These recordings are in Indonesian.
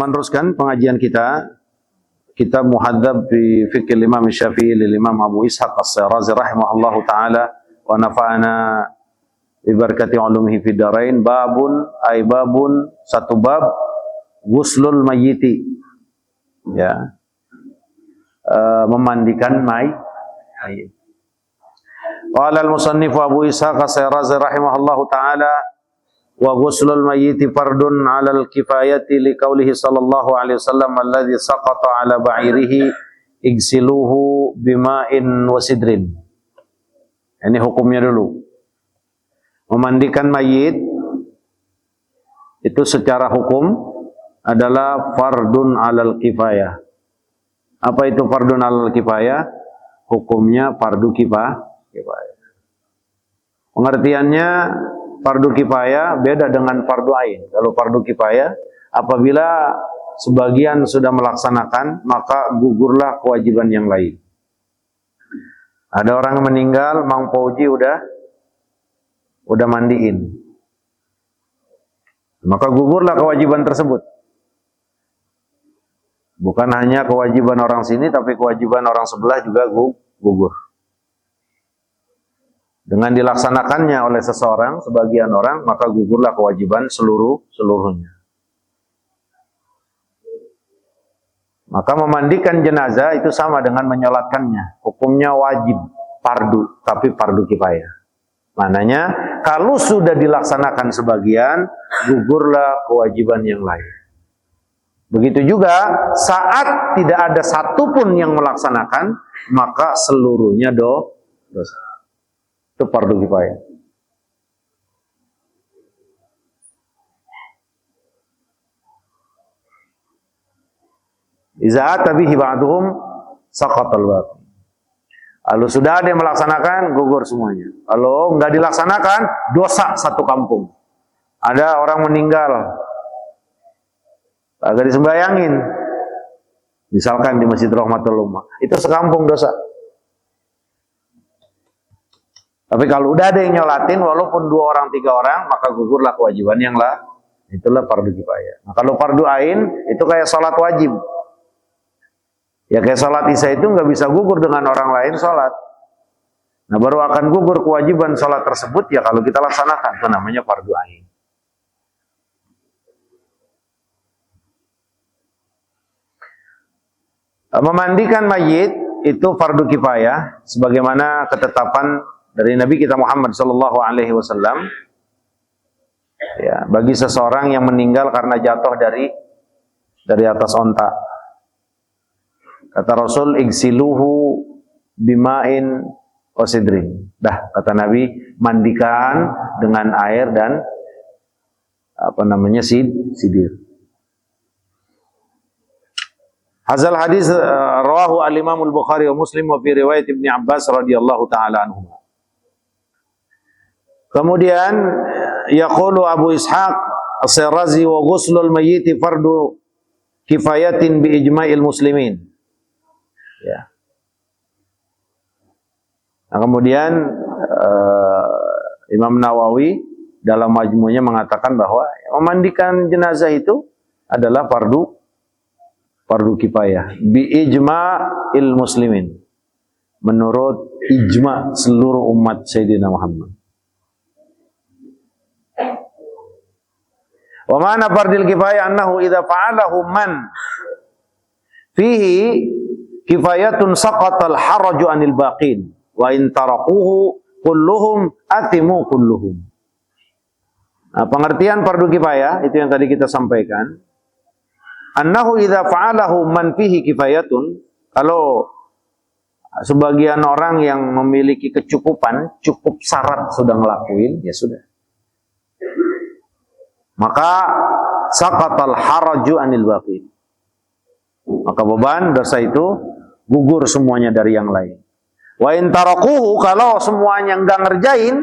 meneruskan pengajian kita, kitab Muhadzab fi Fiqh Imam Syafi'i lil Imam Abu Ishaq As-Shirazi rahimahullahu taala wa nafa'ana bi barakati ulumihi fid dharain. Babun satu bab ghuslul mayyiti, ya, memandikan mayit. Qala al-musannif Abu Ishaq As-Shirazi rahimahullahu taala wa ghuslul mayyiti fardun 'alal kifayati liqaulihi sallallahu alaihi wasallam alladzi saqata 'ala ba'irihi igsiluhu bima'in wa sidrin. Ini hukumnya dulu. Memandikan mayit itu secara hukum adalah fardun 'alal kifayah. Apa itu fardun 'alal kifayah? Hukumnya fardu kifayah. Pengertiannya fardu kifayah beda dengan fardu ain. Kalau fardu kifayah, apabila sebagian sudah melaksanakan, maka gugurlah kewajiban yang lain. Ada orang meninggal, Mang Pauji udah mandiin, maka gugurlah kewajiban tersebut. Bukan hanya kewajiban orang sini, tapi kewajiban orang sebelah juga gugur. Dengan dilaksanakannya oleh seseorang, sebagian orang, maka gugurlah kewajiban seluruhnya. Maka memandikan jenazah itu sama dengan menyolatkannya. Hukumnya wajib, fardu, tapi fardu kifayah. Maknanya, kalau sudah dilaksanakan sebagian, gugurlah kewajiban yang lain. Begitu juga, saat tidak ada satupun yang melaksanakan, maka seluruhnya dosa. Itu fardu kifayah. Iza tabihi ba'duhum saqatal baqi. Kalau sudah ada yang melaksanakan, gugur semuanya. Kalau enggak dilaksanakan, dosa satu kampung. Ada orang meninggal, agak disembayangin, misalkan di Masjid Rahmatul Ummah, itu sekampung dosa. Tapi kalau udah ada yang nyolatin, walaupun 2 orang 3 orang, maka gugurlah kewajiban yang lah. Itulah fardu kifayah. Nah, kalau fardu ain itu kayak sholat wajib. Ya kayak sholat isya itu nggak bisa gugur dengan orang lain sholat. Nah baru akan gugur kewajiban sholat tersebut ya kalau kita laksanakan. Itu namanya fardu ain. Memandikan mayit itu fardu kifayah, sebagaimana ketetapan dari Nabi kita Muhammad sallallahu alaihi wasallam, ya, bagi seseorang yang meninggal karena jatuh dari atas onta. Kata Rasul, igsiluhu bima'in wa sidrin. Dah, kata Nabi, mandikan dengan air dan sidir. Hazal hadis rawahu al-Imam al-Bukhari wa Muslim wa fi riwayat Ibnu Abbas radhiyallahu taala anhuma. Kemudian yaqulu Abu Ishaq As-Shirazi wa ghuslul mayyit fardu kifayatin bi ijma'il muslimin. Ya. Nah, kemudian Imam Nawawi dalam majmu'nya mengatakan bahwa memandikan jenazah itu adalah fardu kifayah bi ijma'il muslimin, menurut ijma' seluruh umat Sayyidina Muhammad. Wa ma'na fardil kifayah annahu idza fa'alahu man fihi kifayatun saqatal haraju anil baqin wa in tarakuhu kulluhum atimu kulluhum. Nah, pengertian fardu kifayah itu yang tadi kita sampaikan. Annahu idza fa'alahu man fihi kifayatun, kalau sebagian orang yang memiliki kecukupan, cukup syarat sudah ngelakuin, ya sudah. Maka saqatal haraju anil baqin. Maka beban dosa itu gugur semuanya dari yang lain. Wa in tarakuhu, kalau semuanya enggak ngerjain,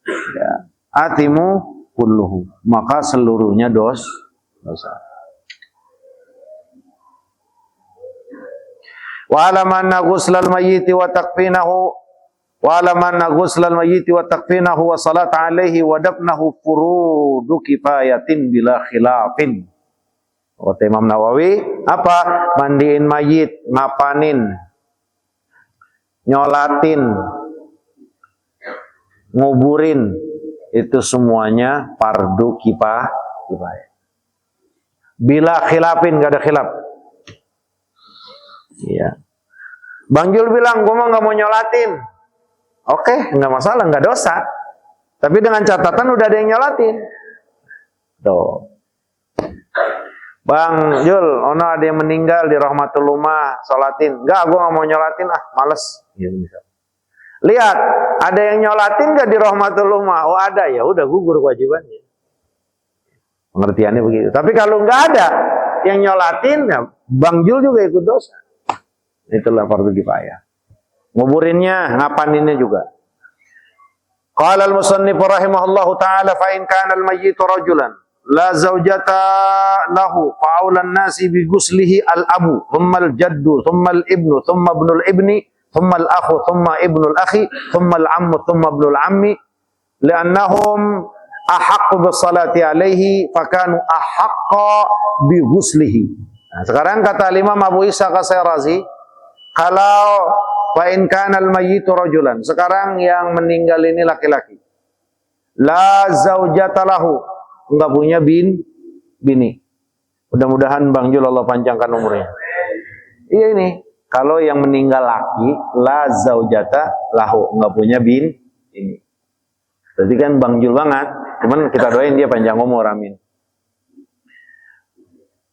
ya, atimu kulluhu, maka seluruhnya dosa. Wa alamanna ghuslal mayyiti wa takfinahu wa alamanna ghuslal mayyiti wa takfinahu wa salat alaihi wa dafnahu furudu kifayatin bila khilafin. Kata Imam Nawawi, apa? Mandiin mayit, ngapanin, nyolatin, nguburin, itu semuanya fardu kifayah. Bila khilafin, gak ada khilaf. Iya. Bang Jul bilang, gue mah gak mau nyolatin. Oke, gak masalah, gak dosa. Tapi dengan catatan udah ada yang nyolatin. Tuh. Bang Jul, ono ada yang meninggal di Rahmatul Umah, sholatin. Enggak, gue gak mau nyolatin, males. Lihat, ada yang nyolatin gak di Rahmatul Umah? Oh ada, ya udah gugur kewajibannya. Pengertiannya begitu. Tapi kalau nggak ada yang nyolatin, ya Bang Jul juga ikut dosa. Itulah fardu kifayah. Nguburinnya, ngapaninnya juga. Qala al-musannif rahimahullahu ta'ala, fa in kana al-mayyitu rajulan la zawjata lahu fa'aulan nasi bi ghuslihi al-abu thumma al-jaddu thumma al-ibnu thumma ibnul ibni thumma al-akhu thumma ibnul akhi thumma al-ammu thumma ibnul ammi li'annahum ahaqqu bis-salati alaihi fakanu ahaqqa bi ghuslihi. Nah, sekarang kata Imam Abu Ishaq As-Sirazi, kalau fa in kana al-mayyitu rajulan, sekarang yang meninggal ini laki-laki, la zaujata lahu, enggak punya bini. Mudah-mudahan Bang Jul Allah panjangkan umurnya. Iya ini, kalau yang meninggal laki, la zaujata lahu, enggak punya bini. Jadi kan Bang Jul banget. Cuman kita doain dia panjang umur, amin.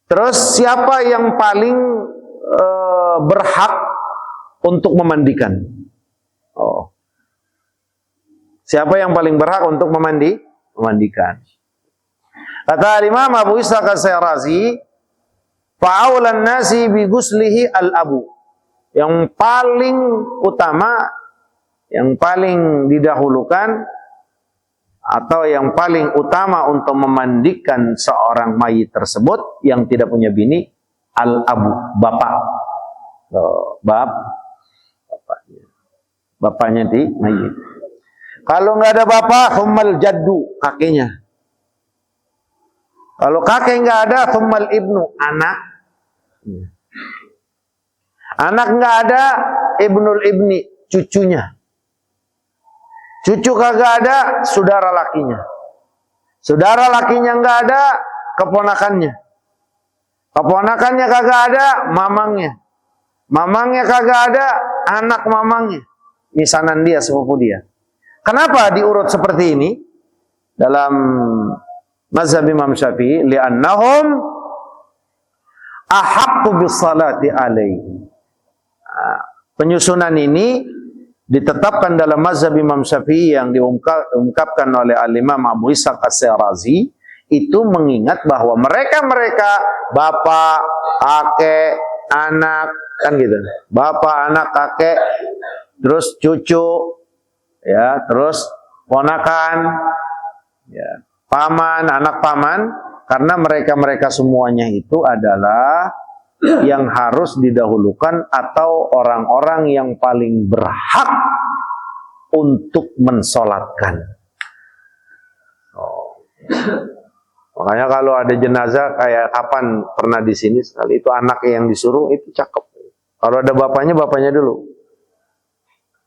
Terus siapa yang paling berhak untuk memandikan? Oh. Siapa yang paling berhak untuk memandikan? Kata Imam Abu Ishaq As-Sirazi, fa'aulan nasi bi ghuslihi al-abu. Yang paling utama, yang paling didahulukan, atau yang paling utama untuk memandikan seorang mayit tersebut yang tidak punya bini, al-abu, bapak. Bapaknya di mayit. Kalau nggak ada bapak, thummal jaddu, kakeknya. Kalau kakek nggak ada, thummal ibnu, anak. Anak nggak ada, ibnul ibni, cucunya. Cucu kagak ada, saudara lakinya. Saudara lakinya nggak ada, keponakannya. Keponakannya kagak ada, mamangnya. Mamangnya kagak ada, anak mamangnya. Misanan dia, sepupu dia. Kenapa diurut seperti ini? Dalam mazhab Imam Syafi'i, li'annahum ahaqqu bis-salati alaihi. Penyusunan ini ditetapkan dalam mazhab Imam Syafi'i yang diungkapkan oleh Al-Imam Abu Ishaq As-Sirazi, itu mengingat bahwa mereka-mereka bapak, kakek, anak, kan gitu. Bapak, anak, kakek, terus cucu, ya, terus ponakan, ya, paman, anak paman, karena mereka-mereka semuanya itu adalah yang harus didahulukan atau orang-orang yang paling berhak untuk mensolatkan. Makanya kalau ada jenazah kayak kapan pernah di sini sekali, itu anaknya yang disuruh, itu cakep. Kalau ada bapaknya dulu.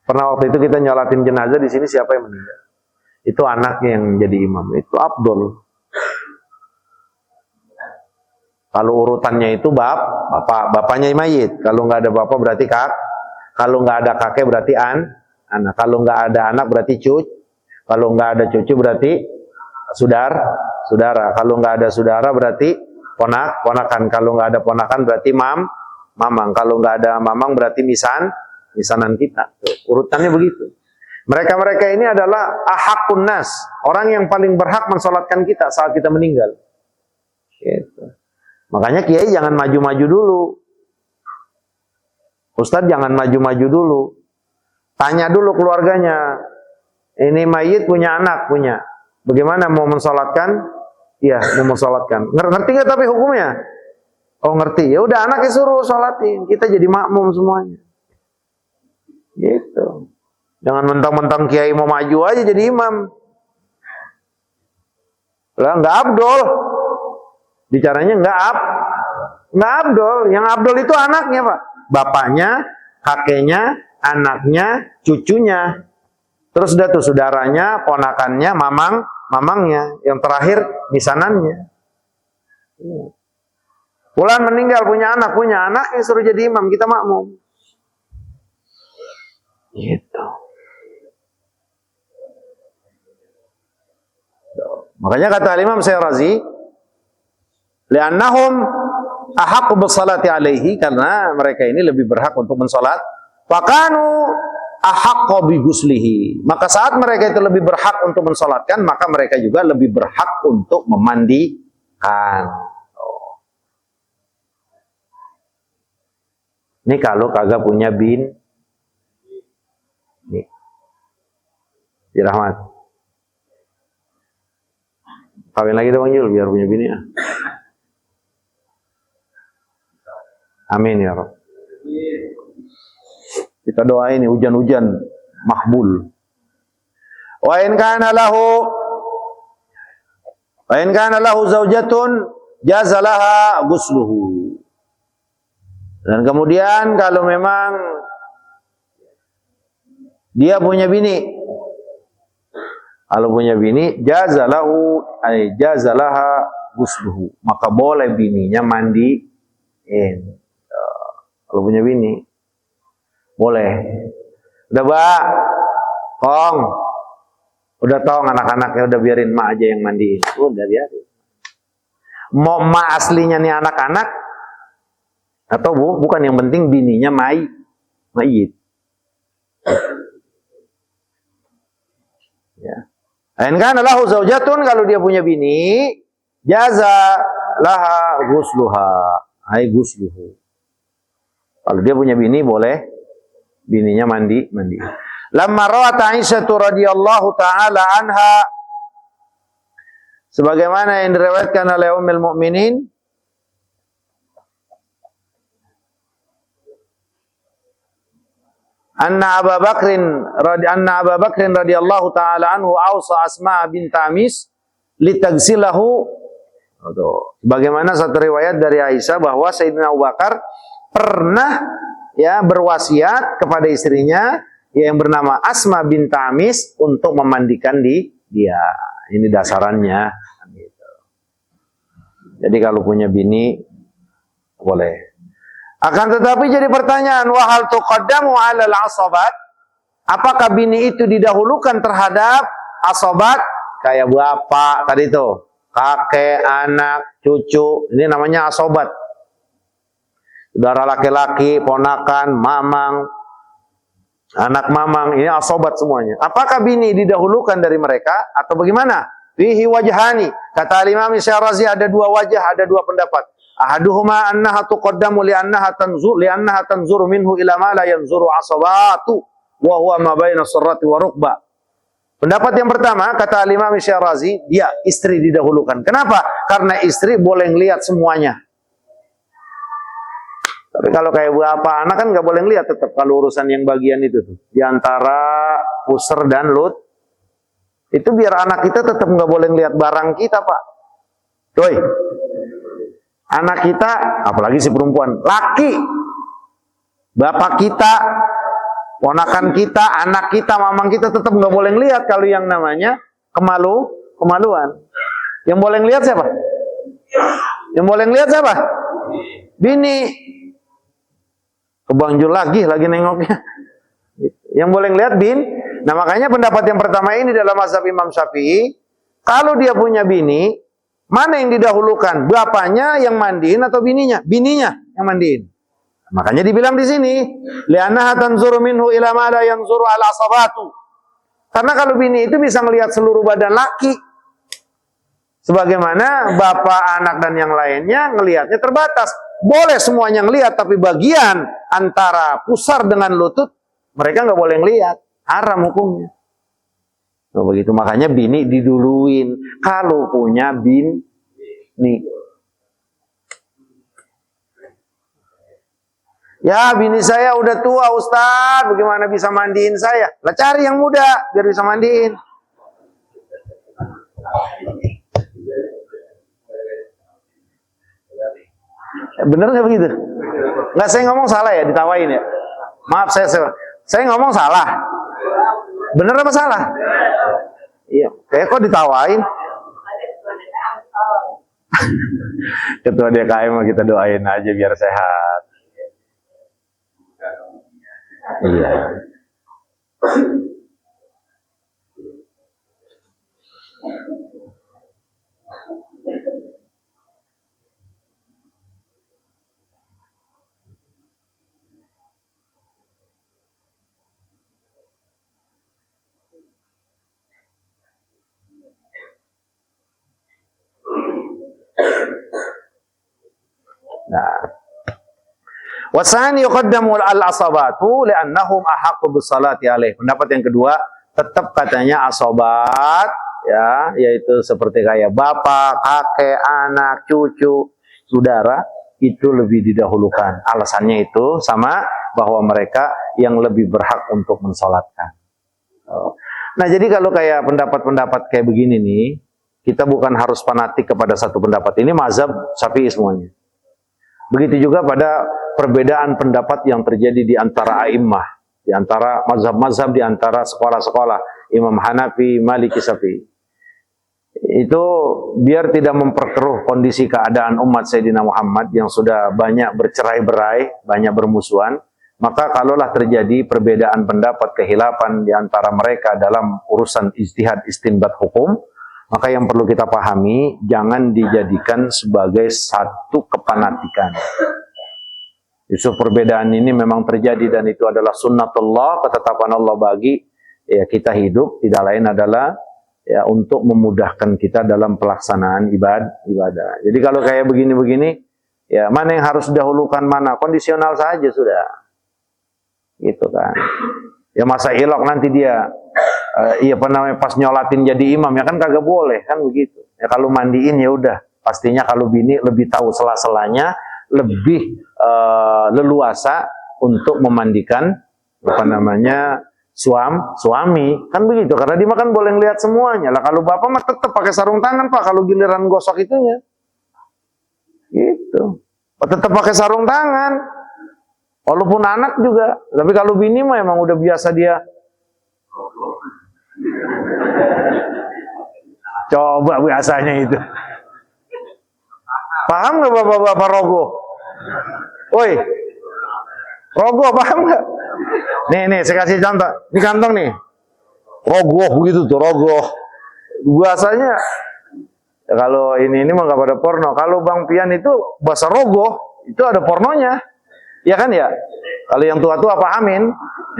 Pernah waktu itu kita nyolatin jenazah di sini, siapa yang meninggal? Itu anaknya yang jadi imam. Itu afdol. Kalau urutannya itu bapaknya mayit. Kalau nggak ada bapak berarti kalau nggak ada kakek berarti anak. Kalau nggak ada anak berarti cucu. Kalau nggak ada cucu berarti saudara. Kalau nggak ada saudara berarti ponakan. Kalau nggak ada ponakan berarti mamang. Kalau nggak ada mamang berarti misanan kita. Urutannya begitu. Mereka ini adalah ahakun nas, orang yang paling berhak mensolatkan kita saat kita meninggal. Gitu. Makanya kiai jangan maju-maju dulu. Ustadz jangan maju-maju dulu. Tanya dulu keluarganya. Ini mayit punya anak, punya. Bagaimana mau mensolatkan? Iya, mau mensolatkan. Ngerti nggak tapi hukumnya? Oh ngerti. Ya udah anaknya suruh sholatin. Kita jadi makmum semuanya. Gitu. Jangan mentang-mentang kiai mau maju aja jadi imam. Lah nggak abdol. Bicaranya nggak Nggak abdol. Yang abdol itu anaknya, Pak. Bapaknya, kakeknya, anaknya, cucunya. Terus udah tuh saudaranya, ponakannya, mamangnya. Yang terakhir misanannya. Fulan meninggal punya anak yang suruh jadi imam, kita makmum. Gitu. Makanya kata Imam Syarazi, li'annahum ahaqqu bis-salati alaihi, karena mereka ini lebih berhak untuk mensalat. Fakanu ahaqqa bi ghuslihi. Maka saat mereka itu lebih berhak untuk mensalatkan, maka mereka juga lebih berhak untuk memandikan. Ini kalau kagak punya bin, nih, dirahmat. Kawin lagi dong Yul, biar punya bini ya. Amin ya Rabb. Kita doain nih hujan-hujan makbul. Wa in kana lahu zaujatun jazalaha ghusluhu. Dan kemudian kalau memang dia punya bini, jazalaha ghusluhu, maka boleh bininya mandiin. Kalau punya bini boleh. Udah Mbak, udah tong anak-anaknya, udah biarin mak aja yang mandiin. Udah biarin. Mau mak aslinya nih anak-anak atau bukan, yang penting bininya mayit. Ya. Ain kana lahu zaujatun, kalau dia punya bini, jaza laha ghusluha, ai ghusluhu. Kalau dia punya bini boleh bininya mandi. Lamma rawat Aisyah radhiyallahu taala anha, sebagaimana yang diriwayatkan oleh Ummul Mukminin, anna Abu Bakrin radhiyallahu taala anhu awsa Asma bint Amis litagsilahu. Bagaimana satu riwayat dari Aisyah bahwa Sayyidina Abu Bakar pernah berwasiat kepada istrinya yang bernama Asma bint Amis untuk memandikan dia. Ini dasarannya. Jadi kalau punya bini boleh. Akan tetapi jadi pertanyaan, wa hal tuqaddamu 'alal 'asabat? Apakah bini itu didahulukan terhadap asabat? Kayak bapak tadi itu, kakek, anak, cucu, ini namanya asabat. Saudara laki-laki, ponakan, mamang, anak mamang, ini asabat semuanya. Apakah bini didahulukan dari mereka atau bagaimana? Fihi wajhani. Kata Imam Syarazi ada dua wajah, ada dua pendapat. Ahaduhuma annaha tuqaddamu li'annaha tanzuru minhu ila ma la yanzuru asabatu wa huwa ma baina sirrati wa rukbah. Pendapat yang pertama, kata Imam Syarazi, dia istri didahulukan. Kenapa? Karena istri boleh ngelihat semuanya. Tapi kalau kayak bapak anak kan nggak boleh ngelihat, tetap kalau urusan yang bagian itu tuh. Di antara pusar dan lut, itu biar anak kita tetap nggak boleh ngelihat barang kita, Pak. Doi. Anak kita, apalagi si perempuan, laki, bapak kita, ponakan kita, anak kita, mamang kita tetap nggak boleh ngelihat kalau yang namanya kemaluan. Yang boleh ngelihat siapa? Yang boleh ngelihat siapa? Bini. Kebanjul lagi nengoknya. Yang boleh ngelihat Nah makanya pendapat yang pertama ini dalam mazhab Imam Syafi'i, kalau dia punya bini, mana yang didahulukan? Bapaknya yang mandiin atau bininya? Bininya yang mandiin. Makanya dibilang di sini, li'annaha tanzuru minhu ila ma la yanzuru ala asabatu. Karena kalau bini itu bisa melihat seluruh badan laki. Sebagaimana bapak, anak dan yang lainnya ngelihatnya terbatas. Boleh semuanya ngelihat, tapi bagian antara pusar dengan lutut mereka nggak boleh ngelihat. Haram hukumnya. Nah, begitu makanya bini diduluin kalau punya bini. Ya, bini saya udah tua Ustaz, bagaimana bisa mandiin saya? Lah cari yang muda biar bisa mandiin. Bener nggak begitu? Nggak, saya ngomong salah ya, ditawain ya. Maaf, saya ngomong salah. Bener apa salah? Iya, kayak kok ditawain. Ketua DKM kita doain aja biar sehat. Iya. Nah, wasani yuqaddamu al-asabatu li'annahum ahaqqu bis-salati alaih. Pendapat yang kedua, tetap katanya asobat ya, yaitu seperti kayak bapak, kakek, anak, cucu, saudara itu lebih didahulukan. Alasannya itu sama, bahwa mereka yang lebih berhak untuk mensolatkan. Nah, jadi kalau kayak pendapat-pendapat kayak begini nih, kita bukan harus fanatik kepada satu pendapat. Ini mazhab Syafi'i semuanya. Begitu juga pada perbedaan pendapat yang terjadi di antara a'immah, di antara mazhab-mazhab, di antara sekolah-sekolah, Imam Hanafi, Maliki, Syafi'i. Itu biar tidak memperkeruh kondisi keadaan umat Sayyidina Muhammad yang sudah banyak bercerai-berai, banyak bermusuhan, maka kalaulah terjadi perbedaan pendapat, kehilafan di antara mereka dalam urusan ijtihad istinbat hukum, maka yang perlu kita pahami, jangan dijadikan sebagai satu kepanatikan. Justru perbedaan ini memang terjadi dan itu adalah sunnatullah, ketetapan Allah bagi ya kita hidup, tidak lain adalah ya untuk memudahkan kita dalam pelaksanaan ibadah. Jadi kalau kayak begini-begini, ya mana yang harus didahulukan mana, kondisional saja sudah. Gitu kan. Ya masa ilok nanti dia iya apa namanya pas nyolatin jadi imam, ya kan kagak boleh kan begitu. Ya kalau mandiin ya udah, pastinya kalau bini lebih tahu sela-selanya, lebih leluasa untuk memandikan apa namanya suami kan begitu, karena dia makan boleh ngelihat semuanya. Lah kalau bapak mah tetap pakai sarung tangan Pak kalau giliran gosok itunya. Gitu. Tetap pakai sarung tangan. Walaupun anak juga, tapi kalau bini mah emang udah biasa dia. Coba biasanya itu. Paham nggak bapak-bapak rogo? Woi, rogo paham nggak? Nih, saya kasih contoh. Di kantong nih, rogo begitu tuh rogo. Biasanya ya kalau ini mah nggak pada porno. Kalau Bang Pian itu bahasa rogo itu ada pornonya. Ya kan ya? Kalau yang tua-tua pahamin,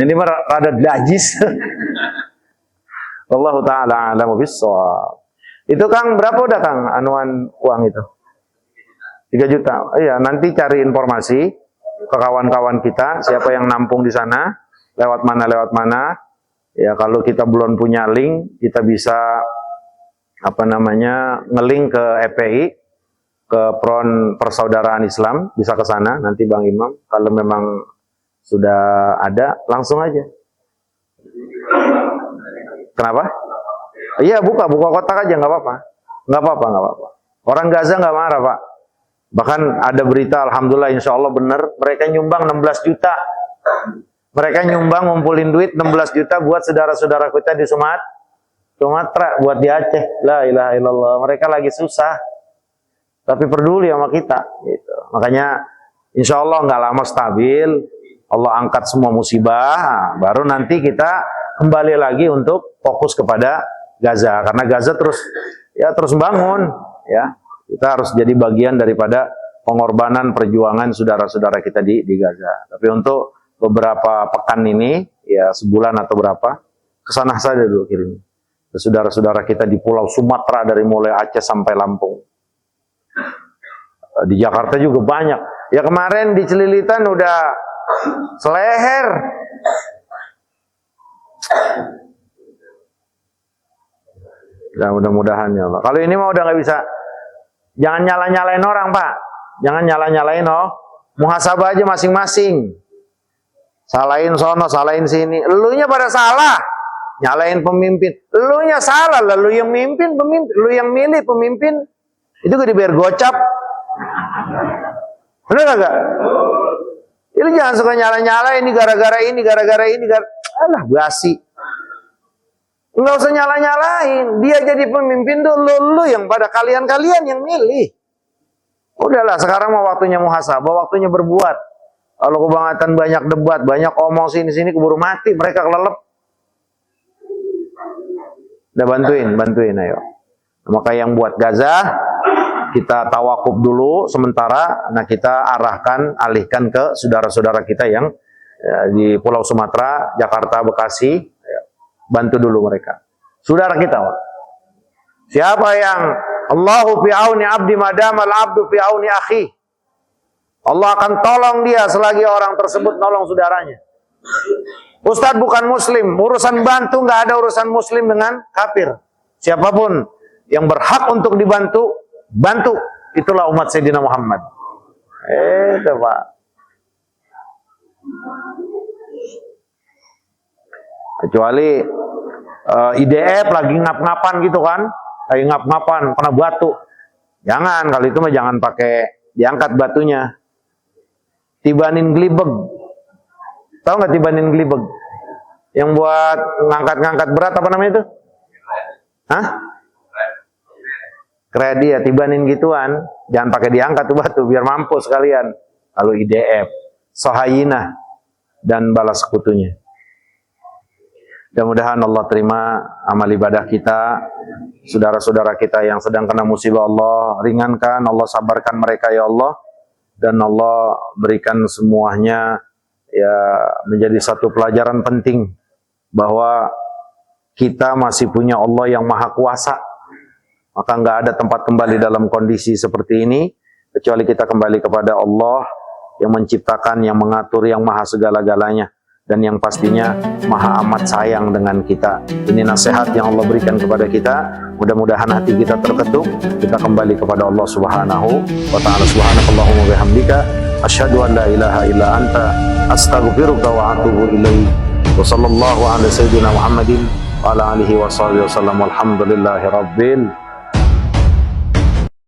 ini mah rada dajis. Wallahu taala a'lamu bissawab. Itu Kang berapa udah Kang anuan uang itu? 3 juta. Iya, nanti cari informasi ke kawan-kawan kita siapa yang nampung di sana, lewat mana. Ya kalau kita belum punya link, kita bisa apa namanya ngelink ke EPI, ke Front Persaudaraan Islam, bisa ke sana nanti Bang Imam. Kalau memang sudah ada, langsung aja. Kenapa? Iya, buka kotak aja, nggak apa-apa. Orang Gaza nggak marah Pak. Bahkan ada berita, alhamdulillah, insya Allah benar, mereka nyumbang 16 juta. Mereka nyumbang ngumpulin duit 16 juta buat saudara-saudara kita di Sumatera, buat di Aceh. La ilaha illallah, mereka lagi susah. Tapi peduli sama kita, gitu. Makanya insya Allah nggak lama stabil, Allah angkat semua musibah, baru nanti kita kembali lagi untuk fokus kepada Gaza, karena Gaza terus bangun, ya. Kita harus jadi bagian daripada pengorbanan perjuangan saudara-saudara kita di Gaza. Tapi untuk beberapa pekan ini, ya sebulan atau berapa, kesana saja dulu kirim. Saudara-saudara kita di Pulau Sumatera dari mulai Aceh sampai Lampung. Di Jakarta juga banyak. Ya kemarin di Celilitan udah seleher. Ya mudah-mudahan ya Allah. Kalau ini mah udah nggak bisa. Jangan nyala-nyalain orang Pak. Jangan nyala-nyalain muhasabah aja masing-masing. Salahin sono, salahin sini. Elunya pada salah. Nyalain pemimpin. Elunya salah, lalu yang mimpin pemimpin, lu yang milih pemimpin. Itu gue dibayar gocap. Benar enggak? Jadi jangan suka nyala-nyala ini gara-gara ini, alah basi. Enggak usah nyala-nyalain. Dia jadi pemimpin tuh lu yang pada kalian-kalian yang milih. Udahlah, sekarang mau waktunya muhasabah, waktunya berbuat. Kalau kebangetan banyak debat, banyak omong sini-sini keburu mati, mereka kelelep. Udah bantuin ayo. Maka yang buat Gaza kita tawakuf dulu sementara, nah kita alihkan ke saudara-saudara kita yang di Pulau Sumatera, Jakarta, Bekasi, bantu dulu mereka. Saudara kita. Siapa yang Allahu fi auni abdi madamal abdu fi auni akhi. Allah akan tolong dia selagi orang tersebut nolong saudaranya. Ustadz bukan muslim, urusan bantu nggak ada urusan muslim dengan kafir. Siapapun yang berhak untuk dibantu, bantu. Itulah umat Sayyidina Muhammad. Itu Pak. Kecuali IDF lagi ngap-ngapan gitu kan, lagi ngap-ngapan kena batu. Jangan, kali itu mah jangan pakai diangkat batunya. Tibanin glibeg. Tahu nggak tibanin glibeg? Yang buat ngangkat-ngangkat berat apa namanya itu? Hah? Kredi ya, tibanin gituan. Jangan pakai diangkat tuh batu, biar mampus sekalian. Lalu IDF, Sohayinah, dan balas sekutunya. Mudah-mudahan Allah terima amal ibadah kita. Saudara-saudara kita yang sedang kena musibah, Allah ringankan, Allah sabarkan mereka ya Allah. Dan Allah berikan semuanya ya menjadi satu pelajaran penting bahwa kita masih punya Allah yang maha kuasa. Maka nggak ada tempat kembali dalam kondisi seperti ini kecuali kita kembali kepada Allah yang menciptakan, yang mengatur, yang maha segala-galanya, dan yang pastinya maha amat sayang dengan kita. Ini nasihat yang Allah berikan kepada kita. Mudah-mudahan hati kita terketuk, kita kembali kepada Allah Subhanahu wa ta'ala. Subhanakallahumma bihamdika asyhadu an la ilaha illa anta astaghfiruka wa atubu ilaik. Wa sallallahu ala sayyidina Muhammadin wa ala alihi wa sahbihi wasallam. Walhamdulillahi rabbil